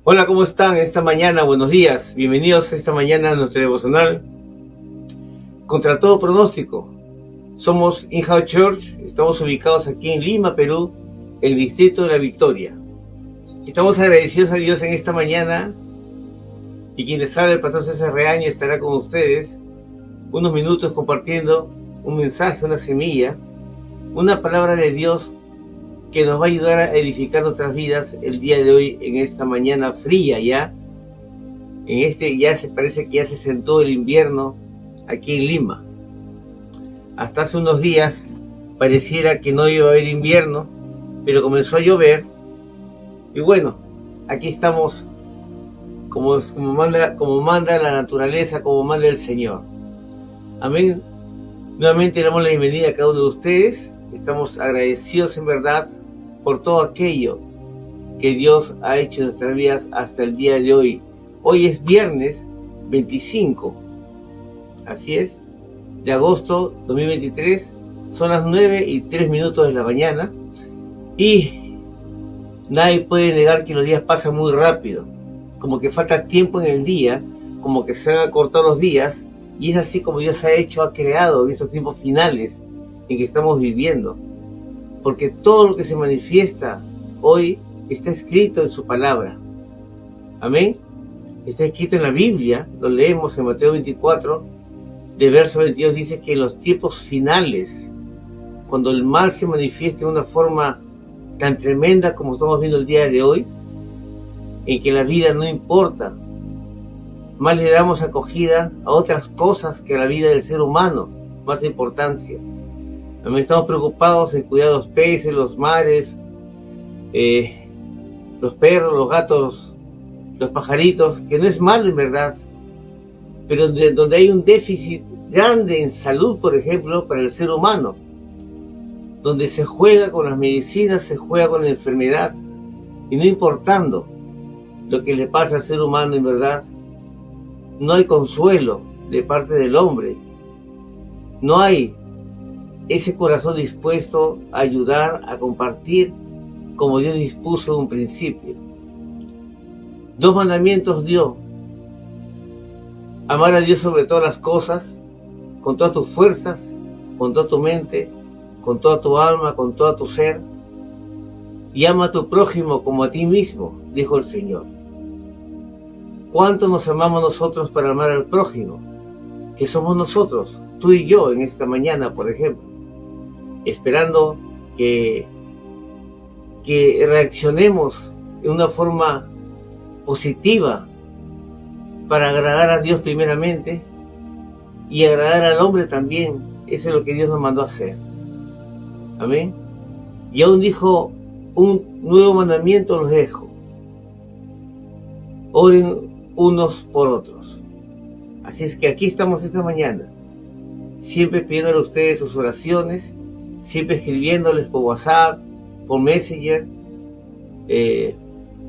Hola, ¿cómo están esta mañana? Buenos días. Bienvenidos esta mañana a nuestro devocional Contra todo pronóstico. Somos In-House Church, estamos ubicados aquí en Lima, Perú, el distrito de La Victoria. Estamos agradecidos a Dios en esta mañana y quien les habla, el pastor César Reaño, estará con ustedes unos minutos compartiendo un mensaje, una semilla, una palabra de Dios que nos va a ayudar a edificar nuestras vidas el día de hoy, en esta mañana fría ya. Ya se parece que ya se sentó el invierno aquí en Lima. Hasta hace unos días pareciera que no iba a haber invierno, pero comenzó a llover. Y bueno, aquí estamos como manda la naturaleza, como manda el Señor. Amén. Nuevamente le damos la bienvenida a cada uno de ustedes. Estamos agradecidos en verdad por todo aquello que Dios ha hecho en nuestras vidas hasta el día de hoy. Hoy es viernes 25, así es, de agosto 2023. Son las 9:03 de la mañana y nadie puede negar que los días pasan muy rápido. Como que falta tiempo en el día, como que se han acortado los días, y es así como Dios ha creado en estos tiempos finales en que estamos viviendo. Porque todo lo que se manifiesta hoy está escrito en su palabra. Amén. Está escrito en la Biblia, lo leemos en Mateo 24, de verso 22, dice que en los tiempos finales, cuando el mal se manifieste de una forma tan tremenda como estamos viendo el día de hoy, en que la vida no importa, más le damos acogida a otras cosas que a la vida del ser humano, más importancia. También estamos preocupados en cuidar los peces, los mares, los perros, los gatos, los pajaritos, que no es malo en verdad, pero donde hay un déficit grande en salud, por ejemplo, para el ser humano, donde se juega con las medicinas, se juega con la enfermedad, y no importando lo que le pasa al ser humano en verdad, no hay consuelo de parte del hombre, no hay ese corazón dispuesto a ayudar, a compartir, como Dios dispuso en un principio. 2 mandamientos dio: amar a Dios sobre todas las cosas, con todas tus fuerzas, con toda tu mente, con toda tu alma, con todo tu ser, y ama a tu prójimo como a ti mismo, dijo el Señor. ¿Cuánto nos amamos nosotros para amar al prójimo? Que somos nosotros, tú y yo, en esta mañana, por ejemplo, esperando que reaccionemos de una forma positiva para agradar a Dios primeramente y agradar al hombre también. Eso es lo que Dios nos mandó a hacer. Amén. Y aún dijo: un nuevo mandamiento los dejo: oren unos por otros. Así es que aquí estamos esta mañana, siempre pidiéndole a ustedes sus oraciones, siempre escribiéndoles por WhatsApp, por Messenger,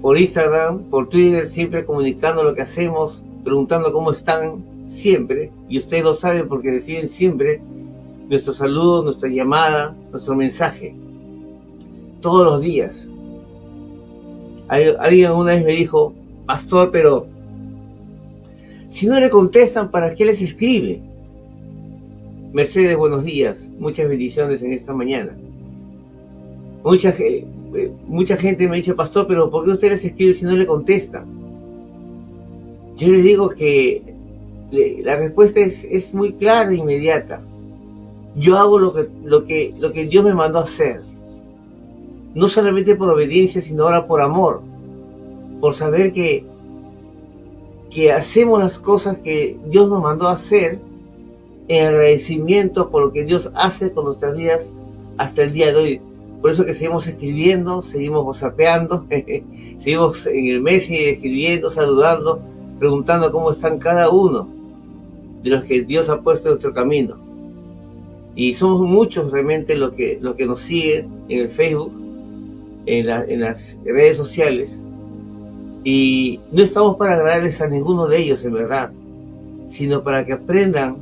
por Instagram, por Twitter, siempre comunicando lo que hacemos, preguntando cómo están siempre, y ustedes lo saben porque reciben siempre nuestro saludo, nuestra llamada, nuestro mensaje, todos los días. Alguien una vez me dijo: pastor, pero si no le contestan, ¿para qué les escribe? Mercedes, buenos días, muchas bendiciones en esta mañana. Mucha gente me ha dicho: pastor, pero ¿por qué usted les escribe si no le contestan? Yo les digo que la respuesta es muy clara e inmediata. Yo hago lo que Dios me mandó a hacer, no solamente por obediencia, sino ahora por amor, por saber que hacemos las cosas que Dios nos mandó a hacer en agradecimiento por lo que Dios hace con nuestras vidas hasta el día de hoy. Por eso que seguimos escribiendo, seguimos whatsappeando, seguimos en el Messenger escribiendo, saludando, preguntando cómo están cada uno de los que Dios ha puesto en nuestro camino. Y somos muchos realmente los que nos siguen en el Facebook, en las redes sociales, y no estamos para agradarles a ninguno de ellos en verdad, sino para que aprendan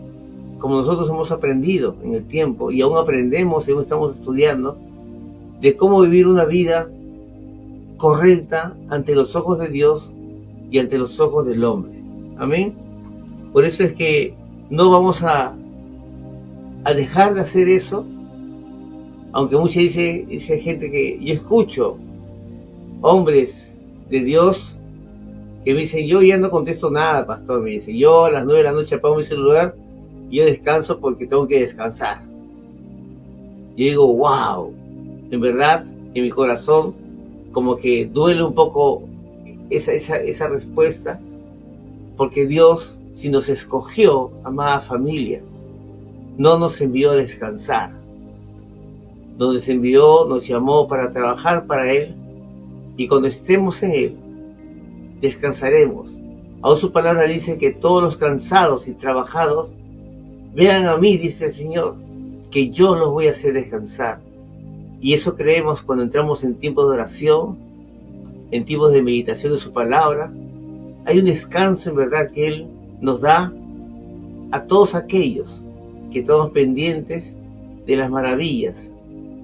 como nosotros hemos aprendido en el tiempo, y aún aprendemos y aún estamos estudiando, de cómo vivir una vida correcta ante los ojos de Dios, y ante los ojos del hombre. Amén. Por eso es que no vamos a dejar de hacer eso, aunque mucha dice gente que yo escucho, hombres de Dios, que me dicen, yo ya no contesto nada, pastor, me dice, yo a las 9 de la noche apago mi celular y yo descanso porque tengo que descansar. Yo digo, wow, en verdad, en mi corazón, como que duele un poco esa respuesta, porque Dios, si nos escogió, amada familia, no nos envió a descansar, nos envió, nos llamó para trabajar para Él, y cuando estemos en Él, descansaremos. Aún su palabra dice que todos los cansados y trabajados, vean a mí, dice el Señor, que yo los voy a hacer descansar. Y eso creemos cuando entramos en tiempos de oración, en tiempos de meditación de su palabra. Hay un descanso en verdad que Él nos da a todos aquellos que estamos pendientes de las maravillas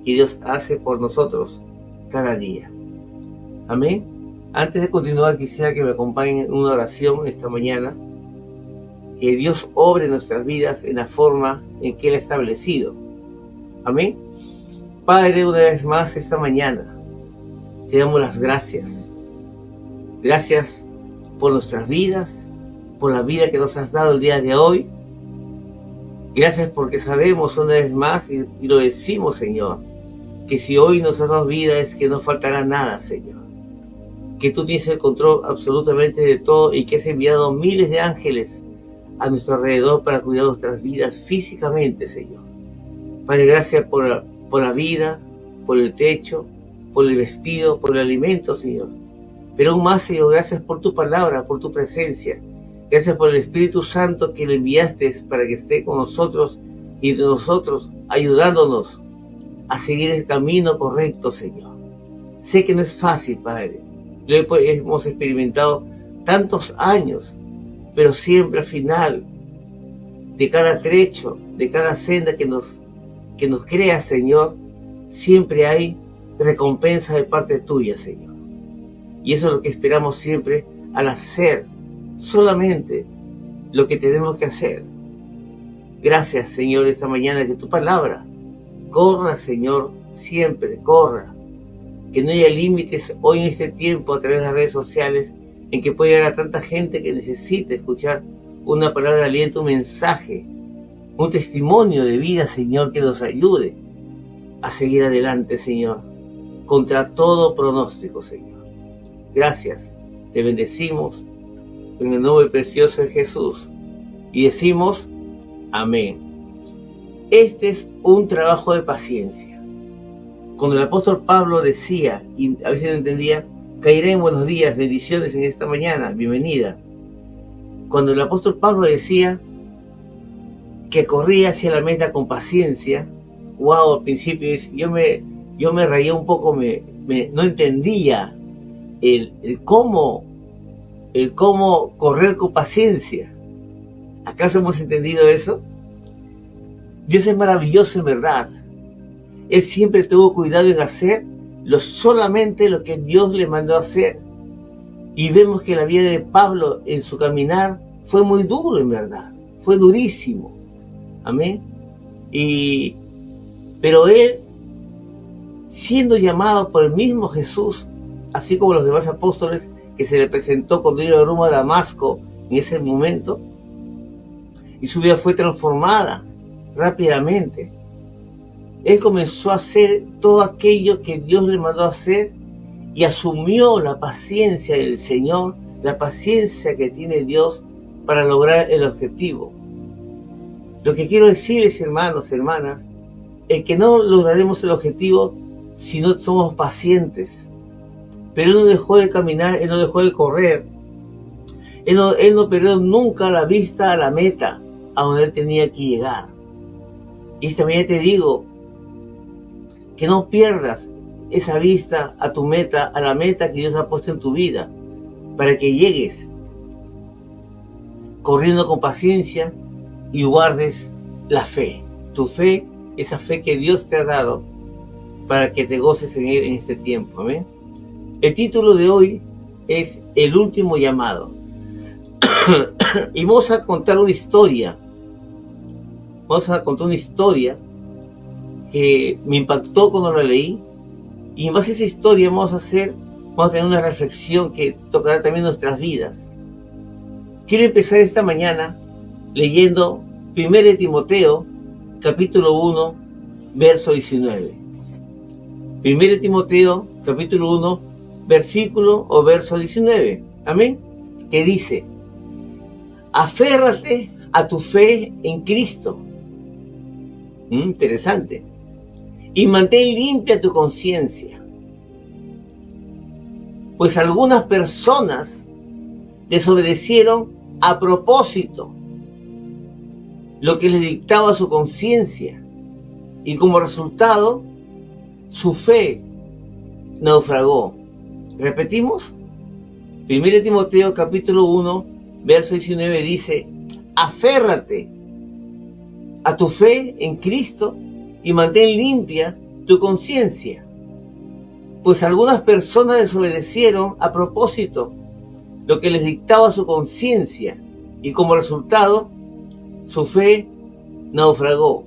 que Dios hace por nosotros cada día. Amén. Antes de continuar, quisiera que me acompañen en una oración esta mañana. Que Dios obre en nuestras vidas en la forma en que Él ha establecido. Amén. Padre, una vez más esta mañana te damos las gracias. Gracias por nuestras vidas, por la vida que nos has dado el día de hoy. Gracias porque sabemos una vez más, y lo decimos, Señor, que si hoy nos has dado vida es que no faltará nada, Señor. Que tú tienes el control absolutamente de todo y que has enviado miles de ángeles a nuestro alrededor para cuidar nuestras vidas físicamente, Señor. Padre, gracias por la vida, por el techo, por el vestido, por el alimento, Señor. Pero aún más, Señor, gracias por tu palabra, por tu presencia. Gracias por el Espíritu Santo que le enviaste para que esté con nosotros y de nosotros, ayudándonos a seguir el camino correcto, Señor. Sé que no es fácil, Padre. Lo hemos experimentado tantos años, pero siempre al final de cada trecho, de cada senda que nos crea, Señor, siempre hay recompensa de parte tuya, Señor. Y eso es lo que esperamos siempre al hacer solamente lo que tenemos que hacer. Gracias, Señor, esta mañana que tu palabra corra, Señor, siempre corra. Que no haya límites hoy en este tiempo a través de las redes sociales en que puede llegar a tanta gente que necesita escuchar una palabra de aliento, un mensaje, un testimonio de vida, Señor, que nos ayude a seguir adelante, Señor, contra todo pronóstico, Señor. Gracias, te bendecimos en el nombre precioso de Jesús y decimos amén. Este es un trabajo de paciencia. Cuando el apóstol Pablo decía, y a veces no entendía, caeré en buenos días, bendiciones en esta mañana, bienvenida. Cuando el apóstol Pablo decía que corría hacia la meta con paciencia, wow, al principio yo me reía un poco, no entendía el cómo correr con paciencia. ¿Acaso hemos entendido eso? Dios es maravilloso en verdad. Él siempre tuvo cuidado en hacer solamente lo que Dios le mandó a hacer. Y vemos que la vida de Pablo en su caminar fue muy duro en verdad. Fue durísimo. Amén. Pero él, siendo llamado por el mismo Jesús, así como los demás apóstoles que se le presentó cuando iba rumbo a Damasco en ese momento, y su vida fue transformada rápidamente. Él comenzó a hacer todo aquello que Dios le mandó a hacer y asumió la paciencia del Señor, la paciencia que tiene Dios para lograr el objetivo. Lo que quiero decirles, hermanos, hermanas, es que no lograremos el objetivo si no somos pacientes. Pero Él no dejó de caminar, Él no dejó de correr. Él no perdió nunca la vista a la meta, a donde Él tenía que llegar. Y esta mañana te digo, que no pierdas esa vista a tu meta, a la meta que Dios ha puesto en tu vida, para que llegues corriendo con paciencia y guardes la fe. Tu fe, esa fe que Dios te ha dado para que te goces en Él en este tiempo. ¿Amén? El título de hoy es el último llamado. Y vamos a contar una historia. Vamos a contar una historia que me impactó cuando la leí. Y en base a esa historia vamos a tener una reflexión que tocará también nuestras vidas. Quiero empezar esta mañana leyendo 1 Timoteo, capítulo 1, verso 19. 1 Timoteo, capítulo 1, versículo o verso 19. Amén. Que dice: aférrate a tu fe en Cristo. Interesante. Y mantén limpia tu conciencia. Pues algunas personas desobedecieron a propósito lo que les dictaba su conciencia, y como resultado su fe naufragó. ¿Repetimos? 1 Timoteo capítulo 1, verso 19 dice: aférrate a tu fe en Cristo y mantén limpia tu conciencia. Pues algunas personas desobedecieron a propósito lo que les dictaba su conciencia, y como resultado su fe naufragó.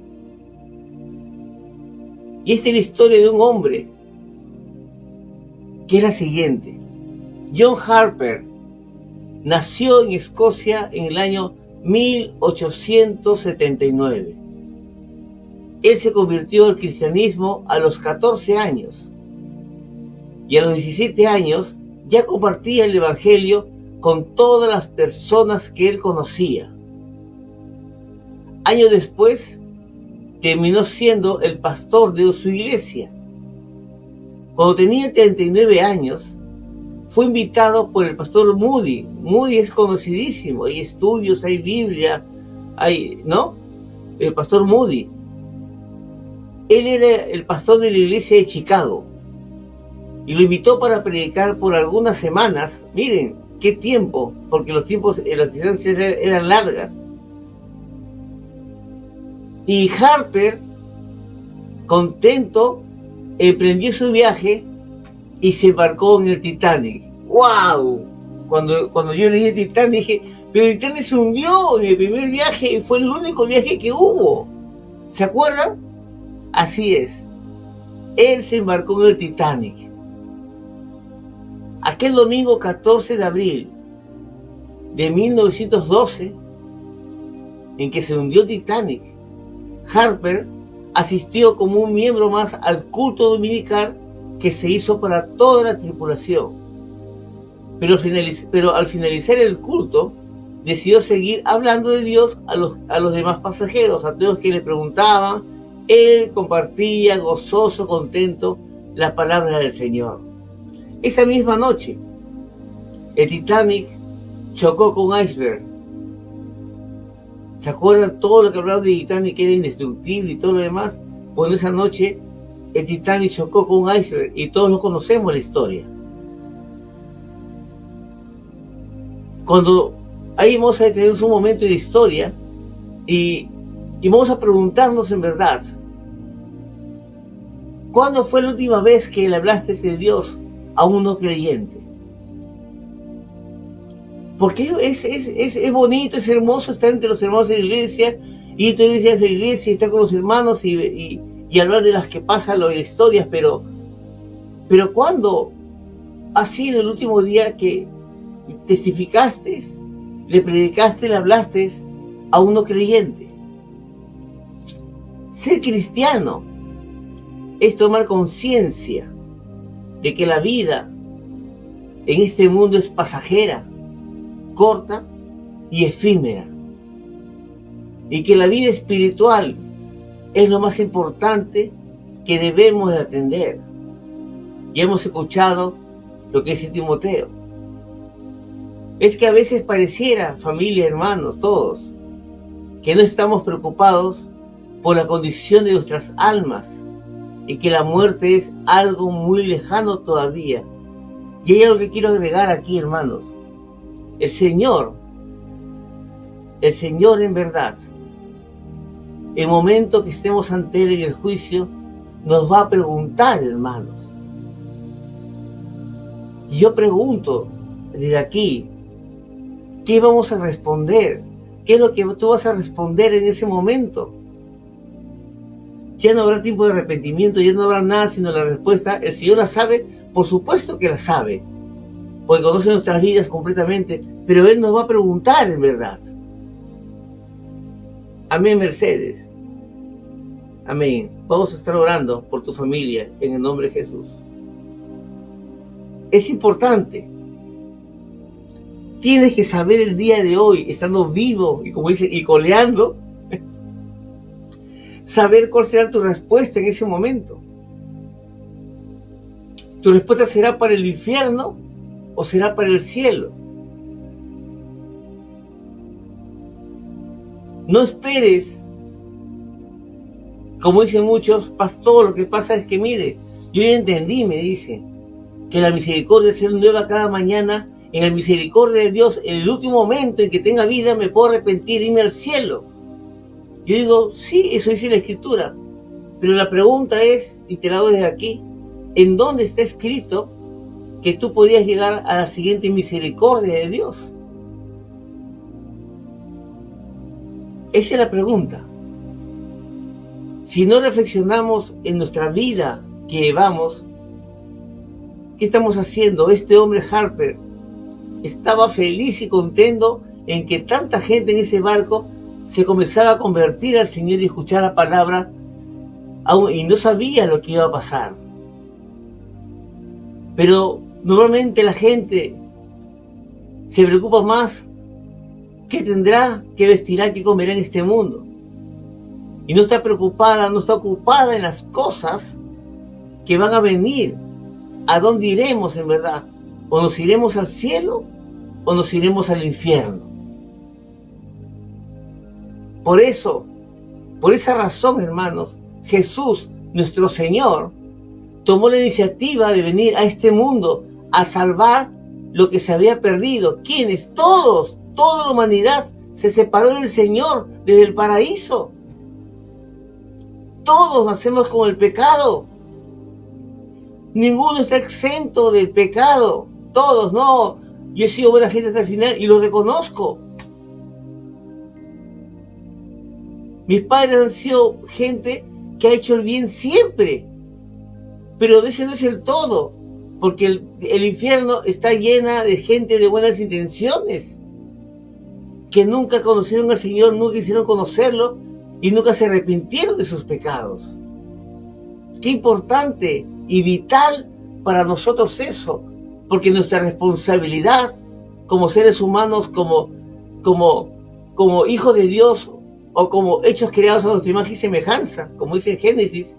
Y esta es la historia de un hombre que es la siguiente. John Harper nació en Escocia en el año 1879. Él se convirtió al cristianismo a los 14 años y a los 17 años ya compartía el evangelio con todas las personas que él conocía. Años después terminó siendo el pastor de su iglesia. Cuando tenía 39 años, fue invitado por el pastor Moody. Moody es conocidísimo, hay estudios, hay Biblia, ¿no? El pastor Moody. Él era el pastor de la iglesia de Chicago y lo invitó para predicar por algunas semanas. Miren, qué tiempo, porque las distancias eran largas. Y Harper, contento, emprendió su viaje y se embarcó en el Titanic. ¡Wow! Cuando yo leí el Titanic dije, pero el Titanic se hundió en el primer viaje y fue el único viaje que hubo. ¿Se acuerdan? Así es. Él se embarcó en el Titanic. Aquel domingo 14 de abril de 1912, en que se hundió Titanic, Harper asistió como un miembro más al culto dominical que se hizo para toda la tripulación. Pero al finalizar el culto, decidió seguir hablando de Dios a los demás pasajeros, a todos que le preguntaban. Él compartía gozoso, contento, la palabra del Señor. Esa misma noche, el Titanic chocó con un iceberg. ¿Se acuerdan todo lo que hablaban de Titanic, que era indestructible y todo lo demás? Bueno, esa noche el Titanic chocó con un iceberg y todos lo conocemos la historia. Cuando ahí vamos a tener un momento de historia y vamos a preguntarnos en verdad, ¿cuándo fue la última vez que le hablaste de Dios a un no creyente? Porque es bonito, es hermoso estar entre los hermanos de la iglesia, y tú dices a la iglesia y estar con los hermanos y hablar de las que pasan, las historias, pero ¿cuándo ha sido el último día que testificaste, le predicaste, le hablaste a un no creyente? Ser cristiano es tomar conciencia de que la vida en este mundo es pasajera, corta y efímera, y que la vida espiritual es lo más importante que debemos de atender. Ya hemos escuchado lo que dice Timoteo. Es que a veces pareciera, familia, hermanos, todos, que no estamos preocupados por la condición de nuestras almas y que la muerte es algo muy lejano todavía. Y hay algo que quiero agregar aquí, hermanos. El Señor en verdad, el momento que estemos ante Él en el juicio, nos va a preguntar, hermanos. Y yo pregunto, desde aquí, ¿qué vamos a responder? ¿Qué es lo que tú vas a responder en ese momento? Ya no habrá tiempo de arrepentimiento, ya no habrá nada sino la respuesta. El Señor la sabe, por supuesto que la sabe, porque conoce nuestras vidas completamente, pero Él nos va a preguntar en verdad. Amén, Mercedes. Amén. Vamos a estar orando por tu familia en el nombre de Jesús. Es importante. Tienes que saber el día de hoy, estando vivo y como dice, y coleando, saber cuál será tu respuesta en ese momento. ¿Tu respuesta será para el infierno o será para el cielo? No esperes, como dicen muchos, pastor, lo que pasa es que mire, yo ya entendí, me dice, que la misericordia sea nueva cada mañana. En la misericordia de Dios, en el último momento en que tenga vida, me puedo arrepentir y irme al cielo. Yo digo, sí, eso dice la Escritura. Pero la pregunta es, y te la doy desde aquí, ¿en dónde está escrito que tú podrías llegar a la siguiente misericordia de Dios? Esa es la pregunta. Si no reflexionamos en nuestra vida que llevamos, ¿qué estamos haciendo? Este hombre Harper estaba feliz y contento en que tanta gente en ese barco se comenzaba a convertir al Señor y escuchar la palabra, y no sabía lo que iba a pasar. Pero normalmente la gente se preocupa más qué tendrá, qué vestirá, qué comerá en este mundo. Y no está preocupada, no está ocupada en las cosas que van a venir. ¿A dónde iremos en verdad? ¿O nos iremos al cielo o nos iremos al infierno? Por eso, por esa razón, hermanos, Jesús, nuestro Señor, tomó la iniciativa de venir a este mundo a salvar lo que se había perdido. ¿Quiénes? Todos, toda la humanidad se separó del Señor desde el paraíso. Todos nacemos con el pecado. Ninguno está exento del pecado. Todos, no. Yo he sido buena gente hasta el final y lo reconozco. Mis padres han sido gente que ha hecho el bien siempre. Pero ese no es el todo. Porque el infierno está llena de gente de buenas intenciones. Que nunca conocieron al Señor, nunca quisieron conocerlo y nunca se arrepintieron de sus pecados. Qué importante y vital para nosotros eso, porque nuestra responsabilidad como seres humanos, como hijos de Dios o como hechos creados a nuestra imagen y semejanza, como dice Génesis,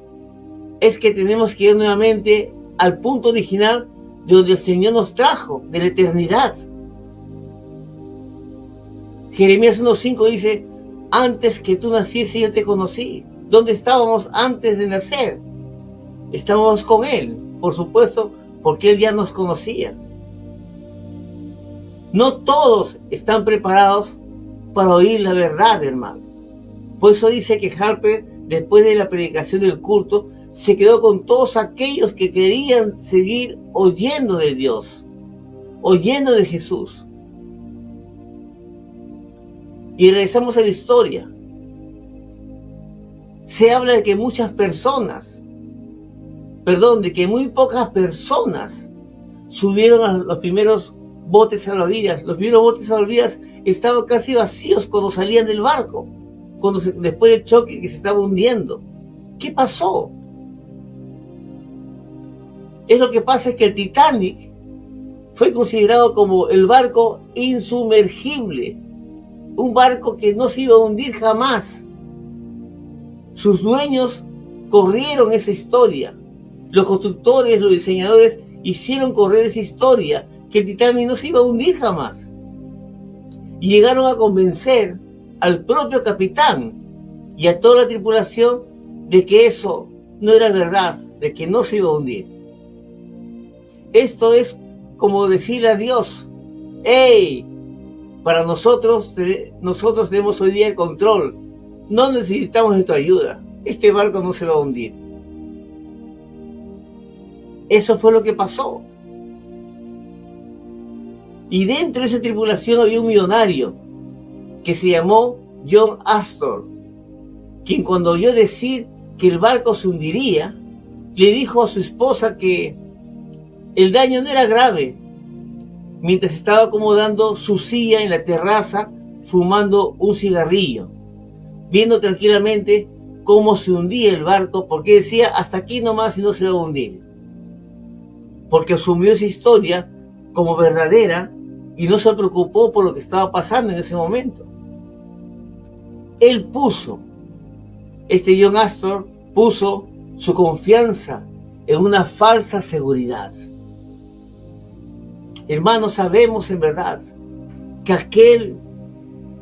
es que tenemos que ir nuevamente al punto original de donde el Señor nos trajo, de la eternidad. Jeremías 1:5 dice, antes que tú naciese yo te conocí. ¿Dónde estábamos antes de nacer? Estábamos con Él, por supuesto, porque Él ya nos conocía. No todos están preparados para oír la verdad, hermanos. Por eso dice que Harper, después de la predicación del culto, se quedó con todos aquellos que querían seguir oyendo de Dios, oyendo de Jesús. Y regresamos a la historia. Se habla de que de que muy pocas personas subieron a los primeros botes salvavidas. Los primeros botes salvavidas estaban casi vacíos cuando salían del barco, después del choque que se estaba hundiendo. ¿Qué pasó? Es lo que pasa es que el Titanic fue considerado como el barco insumergible, un barco que no se iba a hundir jamás. Sus dueños corrieron esa historia. Los constructores, los diseñadores hicieron correr esa historia, que el Titanic no se iba a hundir jamás. Y llegaron a convencer al propio capitán y a toda la tripulación de que eso no era verdad, de que no se iba a hundir. Esto es como decirle a Dios, ¡hey! Para nosotros tenemos hoy día el control. No necesitamos de tu ayuda. Este barco no se va a hundir. Eso fue lo que pasó. Y dentro de esa tripulación había un millonario que se llamó John Astor, quien cuando oyó decir que el barco se hundiría, le dijo a su esposa que el daño no era grave, mientras estaba acomodando su silla en la terraza fumando un cigarrillo, viendo tranquilamente cómo se hundía el barco, porque decía, hasta aquí nomás y no se va a hundir. Porque asumió esa historia como verdadera y no se preocupó por lo que estaba pasando en ese momento. Él John Astor puso su confianza en una falsa seguridad. Hermanos, sabemos en verdad que aquel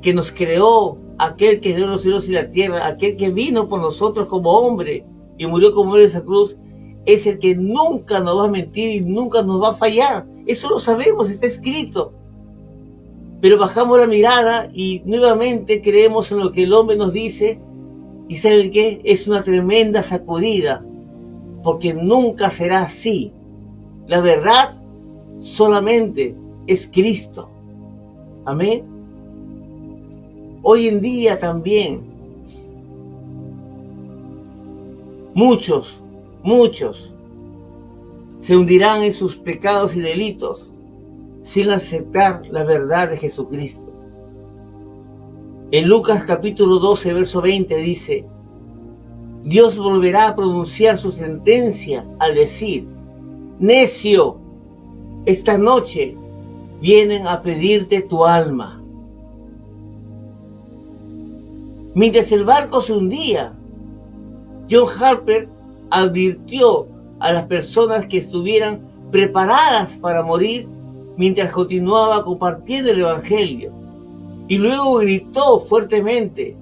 que nos creó, aquel que dio los cielos y la tierra, aquel que vino por nosotros como hombre y murió como hombre en esa cruz, es el que nunca nos va a mentir y nunca nos va a fallar. Eso lo sabemos, está escrito. Pero bajamos la mirada y nuevamente creemos en lo que el hombre nos dice, y ¿saben qué? Es una tremenda sacudida, porque nunca será así. La verdad solamente es Cristo. Amén. Hoy en día también muchos se hundirán en sus pecados y delitos sin aceptar la verdad de Jesucristo. En Lucas capítulo 12, verso 20 dice: Dios volverá a pronunciar su sentencia al decir: necio, esta noche vienen a pedirte tu alma. Mientras el barco se hundía, John Harper advirtió a las personas que estuvieran preparadas para morir mientras continuaba compartiendo el evangelio. Y luego gritó fuertemente: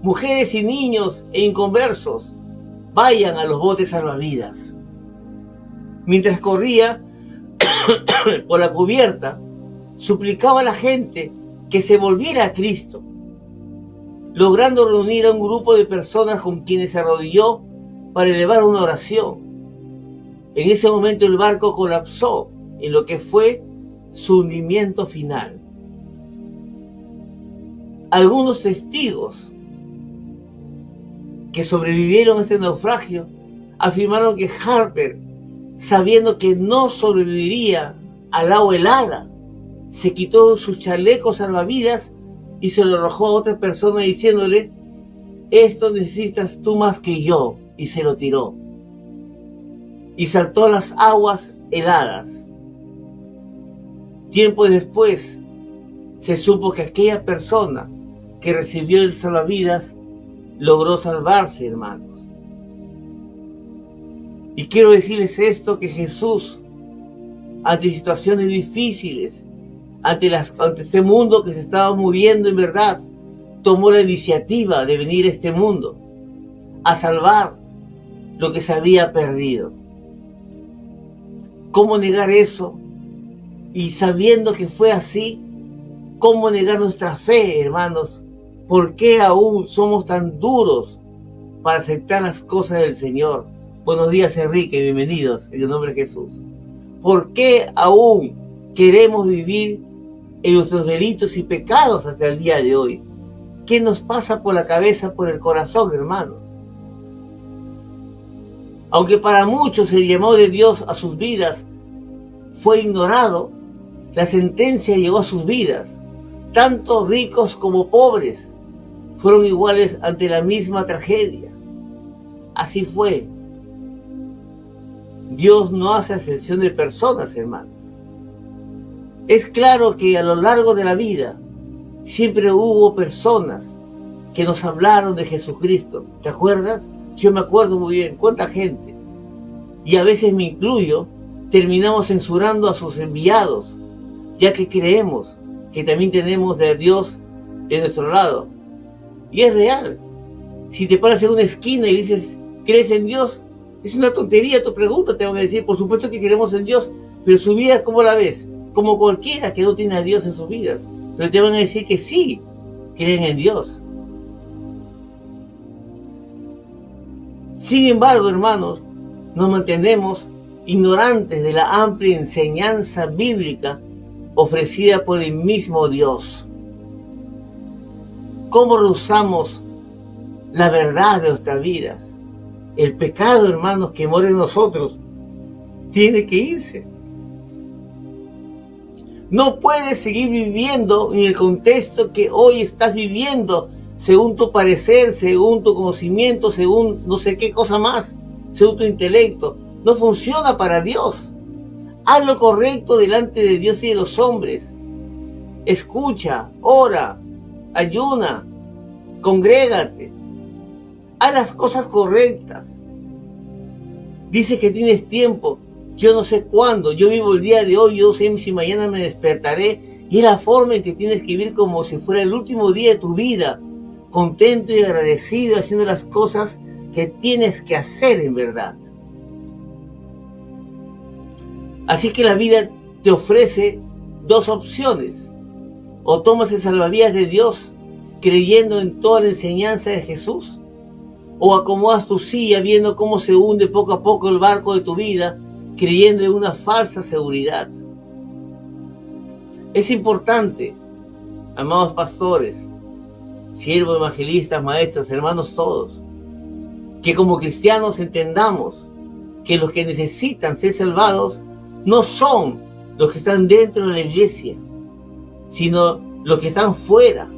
mujeres y niños e inconversos, vayan a los botes salvavidas. Mientras corría por la cubierta, suplicaba a la gente que se volviera a Cristo, logrando reunir a un grupo de personas con quienes se arrodilló para elevar una oración. En ese momento el barco colapsó en lo que fue su hundimiento final. Algunos testigos que sobrevivieron a este naufragio afirmaron que Harper, sabiendo que no sobreviviría al agua helada, se quitó sus chalecos salvavidas y se lo arrojó a otra persona diciéndole: esto necesitas tú más que yo, y se lo tiró. Y saltó a las aguas heladas. Tiempo después se supo que aquella persona que recibió el salvavidas logró salvarse, hermanos. Y quiero decirles esto, que Jesús, ante situaciones difíciles, ante este mundo que se estaba muriendo en verdad, tomó la iniciativa de venir a este mundo a salvar lo que se había perdido. ¿Cómo negar eso? Y sabiendo que fue así, ¿cómo negar nuestra fe, hermanos? ¿Por qué aún somos tan duros para aceptar las cosas del Señor? Buenos días, Enrique, bienvenidos en el nombre de Jesús. ¿Por qué aún queremos vivir en nuestros delitos y pecados hasta el día de hoy? ¿Qué nos pasa por la cabeza, por el corazón, hermanos? Aunque para muchos el llamado de Dios a sus vidas fue ignorado, la sentencia llegó a sus vidas. Tanto ricos como pobres fueron iguales ante la misma tragedia. Así fue. Dios no hace acepción de personas, hermano. Es claro que a lo largo de la vida siempre hubo personas que nos hablaron de Jesucristo. ¿Te acuerdas? Yo me acuerdo muy bien. ¿Cuánta gente? Y a veces me incluyo, terminamos censurando a sus enviados, ya que creemos que también tenemos de Dios de nuestro lado. Y es real. Si te paras en una esquina y dices, ¿crees en Dios? Es una tontería tu pregunta, te van a decir, por supuesto que creemos en Dios, pero su vida, ¿cómo la ves? Como cualquiera que no tiene a Dios en sus vidas. Pero te van a decir que sí, creen en Dios. Sin embargo, hermanos, nos mantenemos ignorantes de la amplia enseñanza bíblica ofrecida por el mismo Dios. ¿Cómo rehusamos la verdad de nuestras vidas? El pecado, hermanos, que mora en nosotros, tiene que irse. No puedes seguir viviendo en el contexto que hoy estás viviendo, según tu parecer, según tu conocimiento, según no sé qué cosa más, según tu intelecto. No funciona para Dios. Haz lo correcto delante de Dios y de los hombres. Escucha, ora, ayuna, congrégate. Haz las cosas correctas. Dice que tienes tiempo. Yo no sé cuándo. Yo vivo el día de hoy. Yo no sé si mañana me despertaré. Y es la forma en que tienes que vivir como si fuera el último día de tu vida. Contento y agradecido, haciendo las cosas que tienes que hacer en verdad. Así que la vida te ofrece dos opciones. O tomas el salvavidas de Dios, creyendo en toda la enseñanza de Jesús, o acomodas tu silla viendo cómo se hunde poco a poco el barco de tu vida, creyendo en una falsa seguridad. Es importante, amados pastores, siervos, evangelistas, maestros, hermanos todos, que como cristianos entendamos que los que necesitan ser salvados no son los que están dentro de la iglesia, sino los que están fuera.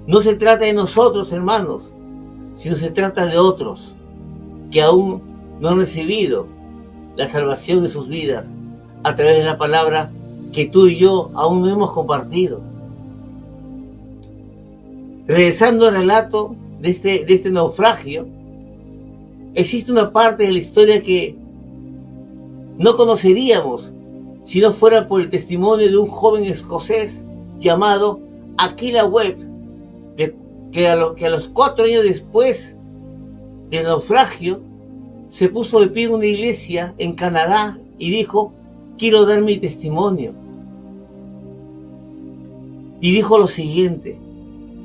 No se trata de nosotros, hermanos, sino se trata de otros que aún no han recibido la salvación de sus vidas a través de la palabra que tú y yo aún no hemos compartido. Regresando al relato de este naufragio, existe una parte de la historia que no conoceríamos si no fuera por el testimonio de un joven escocés llamado Aquila Webb, que a los 4 años después del naufragio se puso de pie en una iglesia en Canadá y dijo: quiero dar mi testimonio. Y dijo lo siguiente: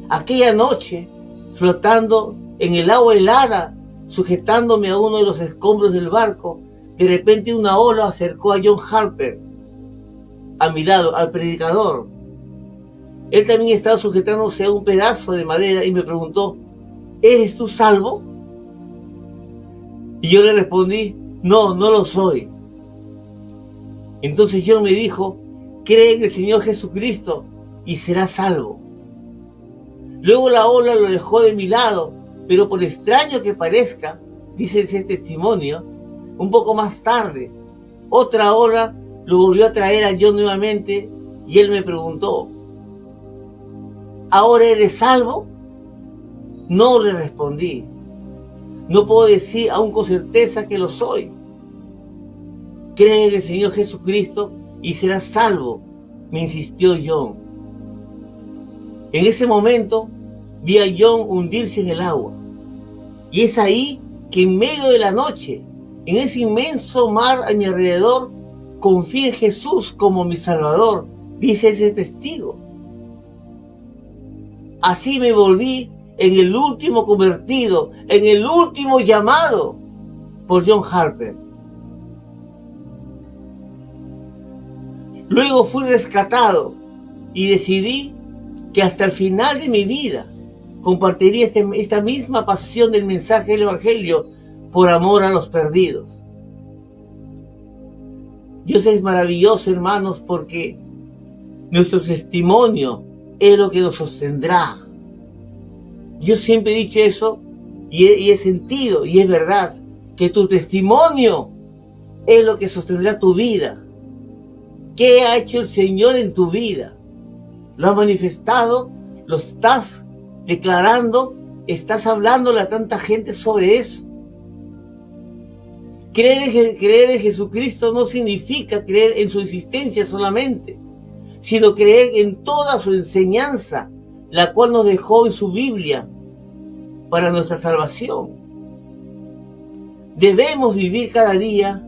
aquella noche, flotando en el agua helada, sujetándome a uno de los escombros del barco, de repente una ola acercó a John Harper a mi lado, al predicador. Él también estaba sujetándose a un pedazo de madera y me preguntó: ¿eres tú salvo? Y yo le respondí: no, no lo soy. Entonces John me dijo: cree en el Señor Jesucristo y serás salvo. Luego la ola lo dejó de mi lado, pero por extraño que parezca, dice ese testimonio, un poco más tarde, otra ola lo volvió a traer a John nuevamente y él me preguntó: ¿ahora eres salvo? No, le respondí. No puedo decir aún con certeza que lo soy. Cree en el Señor Jesucristo y serás salvo, me insistió John. En ese momento vi a John hundirse en el agua. Y es ahí que en medio de la noche, en ese inmenso mar a mi alrededor, confié en Jesús como mi Salvador, dice ese testigo. Así me volví en el último convertido, en el último llamado por John Harper. Luego fui rescatado y decidí que hasta el final de mi vida compartiría esta misma pasión del mensaje del Evangelio por amor a los perdidos. Dios es maravilloso, hermanos, porque nuestro testimonio es lo que nos sostendrá. Yo siempre he dicho eso y he sentido, y es verdad, que tu testimonio es lo que sostendrá tu vida. ¿Qué ha hecho el Señor en tu vida? ¿Lo has manifestado? ¿Lo estás declarando? ¿Estás hablándole a tanta gente sobre eso? Creer en Jesucristo no significa creer en su existencia solamente, sino creer en toda su enseñanza, la cual nos dejó en su Biblia para nuestra salvación. Debemos vivir cada día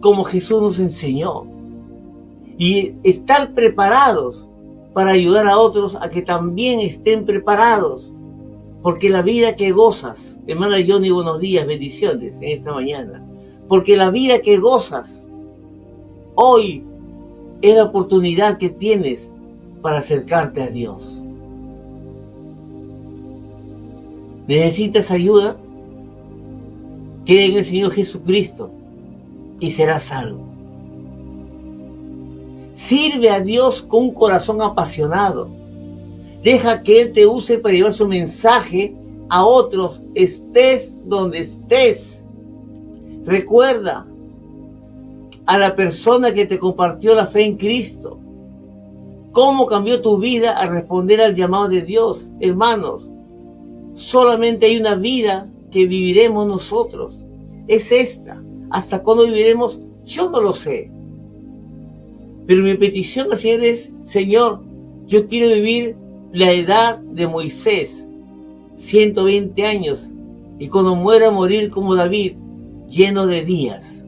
como Jesús nos enseñó y estar preparados para ayudar a otros a que también estén preparados, porque la vida que gozas, hermana Johnny, buenos días, bendiciones en esta mañana, porque la vida que gozas hoy Es la oportunidad que tienes para acercarte a Dios. ¿Necesitas ayuda? Cree en el Señor Jesucristo y serás salvo. Sirve a Dios con un corazón apasionado. Deja que Él te use para llevar su mensaje a otros, estés donde estés. Recuerda a la persona que te compartió la fe en Cristo. ¿Cómo cambió tu vida al responder al llamado de Dios? Hermanos, solamente hay una vida que viviremos nosotros. Es esta. ¿Hasta cuándo viviremos? Yo no lo sé. Pero mi petición al Señor es, Señor, yo quiero vivir la edad de Moisés, 120 años, y cuando muera morir como David, lleno de días.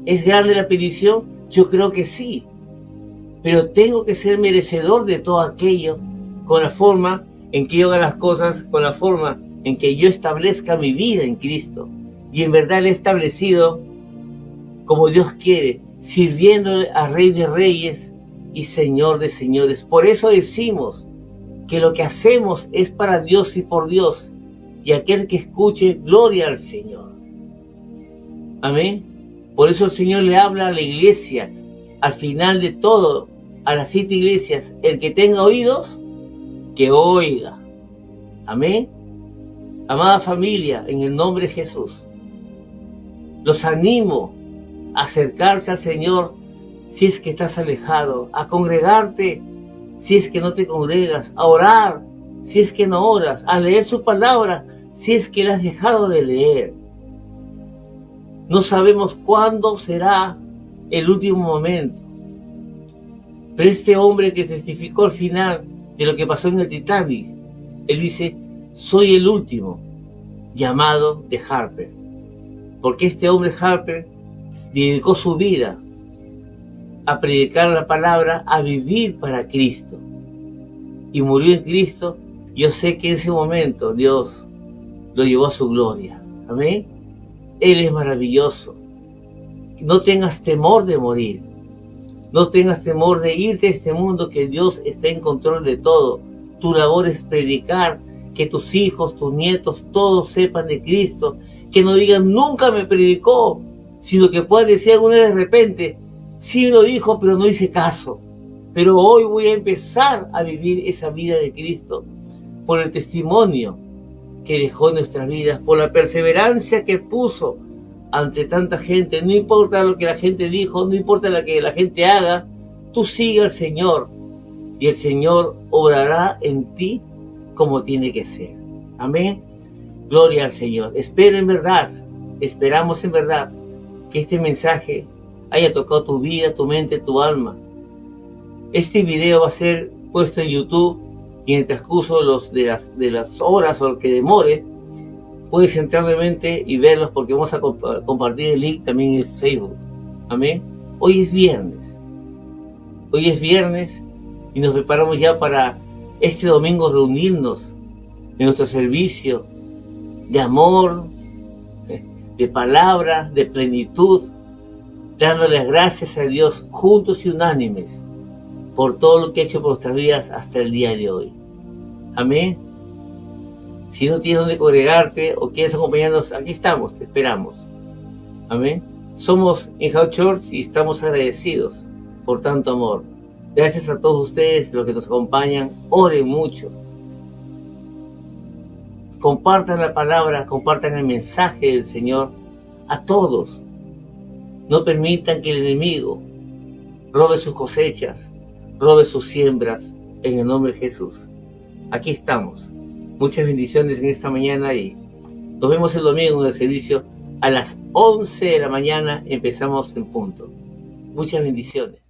¿Es grande la petición? Yo creo que sí. Pero tengo que ser merecedor de todo aquello con la forma en que yo haga las cosas, con la forma en que yo establezca mi vida en Cristo. Y en verdad le he establecido como Dios quiere, sirviéndole a Rey de Reyes y Señor de Señores. Por eso decimos que lo que hacemos es para Dios y por Dios. Y aquel que escuche, gloria al Señor. Amén. Por eso el Señor le habla a la iglesia, al final de todo, a las 7 iglesias, el que tenga oídos, que oiga. Amén. Amada familia, en el nombre de Jesús, los animo a acercarse al Señor si es que estás alejado, a congregarte si es que no te congregas, a orar si es que no oras, a leer su palabra si es que la has dejado de leer. No sabemos cuándo será el último momento. Pero este hombre que testificó al final de lo que pasó en el Titanic, él dice, soy el último llamado de Harper. Porque este hombre Harper dedicó su vida a predicar la palabra, a vivir para Cristo. Y murió en Cristo. Yo sé que en ese momento Dios lo llevó a su gloria. Amén. Él es maravilloso. No tengas temor de morir. No tengas temor de irte a este mundo, que Dios está en control de todo. Tu labor es predicar, que tus hijos, tus nietos, todos sepan de Cristo. Que no digan, nunca me predicó, sino que puedan decir alguna vez de repente, sí lo dijo, pero no hice caso. Pero hoy voy a empezar a vivir esa vida de Cristo por el testimonio que dejó en nuestras vidas, por la perseverancia que puso ante tanta gente. No importa lo que la gente dijo, no importa lo que la gente haga, tú sigue al Señor y el Señor obrará en ti como tiene que ser. Amén. Gloria al Señor. Espero en verdad, esperamos en verdad que este mensaje haya tocado tu vida, tu mente, tu alma. Este video va a ser puesto en YouTube y en el transcurso de las horas o lo que demore, puedes entrar nuevamente y verlos, porque vamos a compartir el link también en Facebook. Amén. Hoy es viernes. Hoy es viernes y nos preparamos ya para este domingo reunirnos en nuestro servicio de amor, de palabra, de plenitud, dándole gracias a Dios juntos y unánimes por todo lo que ha hecho por nuestras vidas hasta el día de hoy. Amén. Si no tienes donde congregarte o quieres acompañarnos, aquí estamos, te esperamos. Amén. Somos In-House Church y estamos agradecidos por tanto amor. Gracias a todos ustedes, los que nos acompañan. Oren mucho. Compartan la palabra, compartan el mensaje del Señor a todos. No permitan que el enemigo robe sus cosechas, robe sus siembras, en el nombre de Jesús. Aquí estamos. Muchas bendiciones en esta mañana y nos vemos el domingo en el servicio a las 11 de la mañana. Empezamos en punto. Muchas bendiciones.